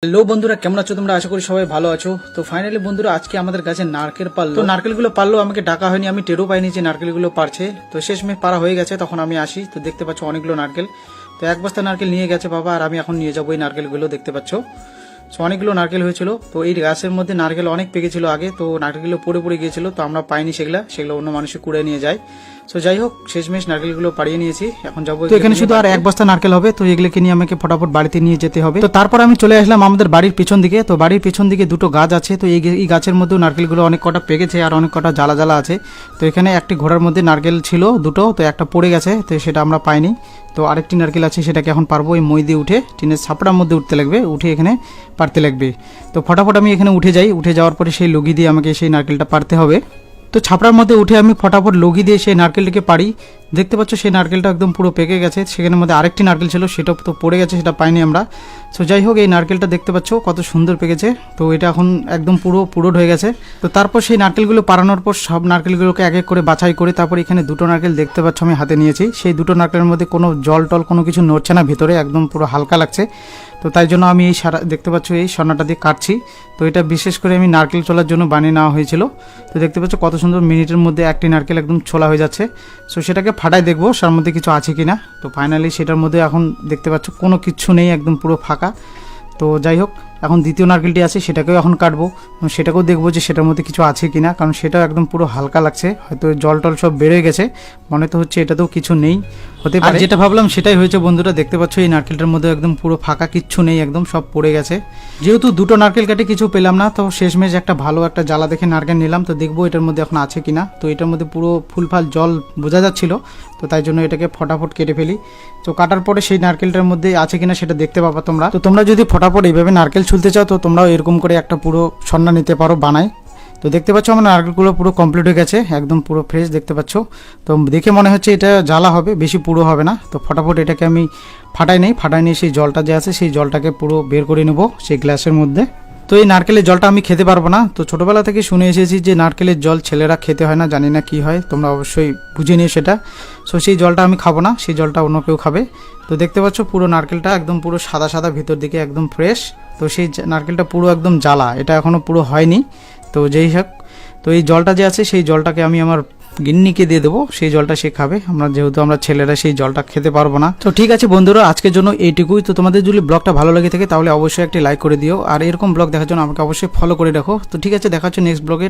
Hello বন্ধুরা, কেমন আছো তোমরা? আশা করি সবাই ভালো আছো। তো ফাইনালি বন্ধুরা, আজকে আমাদের গাছে নারকেল পারলো। তো নারকেলগুলো পারলো, আমাকে ডাকা হয়নি, আমি টেরও পাইনি যে নারকেলগুলো পারছে। তো শেষমেশ পারা হয়ে গেছে, তখন আমি আসি। তো দেখতে পাচ্ছ অনেকগুলো নারকেল। তো এক বস্তা নারকেল নিয়ে গেছে বাবা, আর আমি এখন নিয়ে যাবো এই নারকেলগুলো। দেখতে পাচ্ছ তো অনেকগুলো নারকেল হয়েছিল। তো এই গাছের মধ্যে নারকেল অনেক পেকেছিল আগে, তো নারকেলগুলো পড়ে পড়ে গিয়েছিল, তো আমরা পাইনি সেগুলো অন্য মানুষে কুড়ে নিয়ে যায়। তো যাই হোক, শেষমেশ নারকেলগুলো পাড়িয়ে নিয়েছি, এখন যাবো। তো এখানে শুধু আর এক বস্তা নারকেল হবে, তো এগুলোকে নিয়ে আমাকে ফটাফট বাড়িতে নিয়ে যেতে হবে। তো তারপর আমি চলে আসলাম আমাদের বাড়ির পিছন দিকে। তো বাড়ির পিছন দিকে দুটো গাছ আছে, তো এই গাছের মধ্যেও নারকেলগুলো অনেক কটা পেকেছে আর অনেক কটা জ্বালা জ্বালা আছে। তো এখানে একটি ঘোড়ার মধ্যে নারকেল ছিল দুটো, তো একটা পড়ে গেছে, তো সেটা আমরা পাইনি। তো আরেকটি নারকেল আছে, সেটাকে এখন পারবো। এই মই দিয়ে উঠে টিনের ছাপড়ার মধ্যে উঠতে লাগবে, উঠে এখানে পারতে লাগবে। তো ফটাফট আমি এখানে উঠে যাই, উঠে যাওয়ার পরে সেই লগি দিয়ে আমাকে সেই নারকেলটা পারতে হবে। তো ছাপড়ার মধ্যে উঠে আমি ফটাফট লগি দিয়ে সেই নারকেলটাকে পারি। দেখতে পাচ্ছ সেই নারকেলটা একদম পুরো পেকে গেছে। সেখানের মধ্যে আরেকটি নারকেল ছিল, সেটা তো পড়ে গেছে, সেটা পাইনি আমরা। সো যাই হোক, এই নারকেলটা দেখতে পাচ্ছ কত সুন্দর পেকেছে। তো এটা এখন একদম পুরো হয়ে গেছে। তো তারপর সেই নারকেলগুলো পারানোর পর সব নারকেলগুলোকে এক এক করে বাছাই করে তারপর এখানে দুটো নারকেল দেখতে পাচ্ছ আমি হাতে নিয়েছি। সেই দুটো নারকেলের মধ্যে কোনো জল টল কোনো কিছু নড়ছে না, ভিতরে একদম পুরো হালকা লাগছে। তো তাই জন্য আমি এই সারা দেখতে পাচ্ছ এই সন্নাটা দিয়ে কাটছি। তো এটা বিশেষ করে আমি নারকেল ছোলার জন্য বানিয়ে নেওয়া হয়েছিল। তো দেখতে পাচ্ছ কত সুন্দর, মিনিটের মধ্যে একটি নারকেল একদম ছোলা হয়ে যাচ্ছে। সো সেটাকে ফাটাই দেখবো তার মধ্যে কিছু আছে কিনা। তো ফাইনালি সেটার মধ্যে এখন দেখতে পাচ্ছ কোনো কিছু নেই, একদম পুরো ফাঁকা। তো যাই হোক, এখন দ্বিতীয় নারকেলটি আছে, সেটাকেও এখন কাটবো, সেটাকেও দেখবো যে সেটার মধ্যে কিছু আছে কিনা, কারণ সেটাও একদম পুরো হালকা লাগছে, হয়তো জল টল সব বেড়ে গেছে, মনে তো হচ্ছে এটাতেও কিছু নেই, হতে পারে। যেটা ভাবলাম সেটাই হয়েছে বন্ধুরা। দেখতে পাচ্ছ এই নারকেলটার মধ্যে একদম পুরো ফাঁকা, কিচ্ছু নেই, একদম সব পড়ে গেছে। যেহেতু দুটো নারকেল কাটে কিছু পেলাম না, তো শেষমেশ একটা ভালো একটা জ্বালা দেখে নারকেল নিলাম। তো দেখবো এটার মধ্যে এখন আছে কিনা। তো এটার মধ্যে পুরো ফুলফাল জল বোঝা যাচ্ছিল, তো তাই জন্য এটাকে ফটাফট কেটে ফেলি। তো কাটার পরে সেই নারকেলটার মধ্যে আছে কিনা সেটা দেখতে পাবা তোমরা। তো তোমরা যদি ফটাফট এইভাবে নারকেল ছুলতে চাও, তো তোমরাও এরকম করে একটা পুরো সন্না নিতে পারো বানায়। তো দেখতে পাচ্ছ আমার নারকেলগুলো পুরো কমপ্লিট হয়ে গেছে, একদম পুরো ফ্রেশ দেখতে পাচ্ছ। তো দেখে মনে হচ্ছে এটা জ্বালা হবে, বেশি পুরো হবে না। তো ফটাফট এটাকে আমি ফাটাই নিয়ে সেই জলটা যে আছে সেই জলটাকে পুরো বের করে নেব সেই গ্লাসের মধ্যে। তো এই নারকেলের জলটা আমি খেতে পারবো না। তো ছোটোবেলা থেকে শুনে এসেছি যে নারকেলের জল ছেলেরা খেতে হয় না, জানি না কি হয়, তোমরা অবশ্যই বুঝে নিও সেটা। সো সেই জলটা আমি খাবো না, সেই জলটা অন্য কেউ খাবে। তো দেখতে পাচ্ছ পুরো নারকেলটা একদম পুরো সাদা সাদা, ভিতর দিকে একদম ফ্রেশ। তো সেই নারকেলটা পুরো একদম জ্বালা, এটা এখনও পুরো হয়নি। তো যেই হোক, তো এই জলটা যে আছে সেই জলটাকে আমি আমার গিন্নিকে দিয়ে দেবো, সেই জলটা সে খাবে। যেহেতু আমরা ছেলেরা সেই জলটা খেতে পারবো না। তো ঠিক আছে বন্ধুরা, আজকের জন্য এইটুকুই। তো তোমাদের যদি ব্লগটা ভালো লাগে থাকে তাহলে অবশ্যই একটি লাইক করে দিও, আর এরকম ব্লগ দেখার জন্য আমাকে অবশ্যই ফলো করে রাখো। তো ঠিক আছে, দেখা হচ্ছে নেক্সট ব্লগে।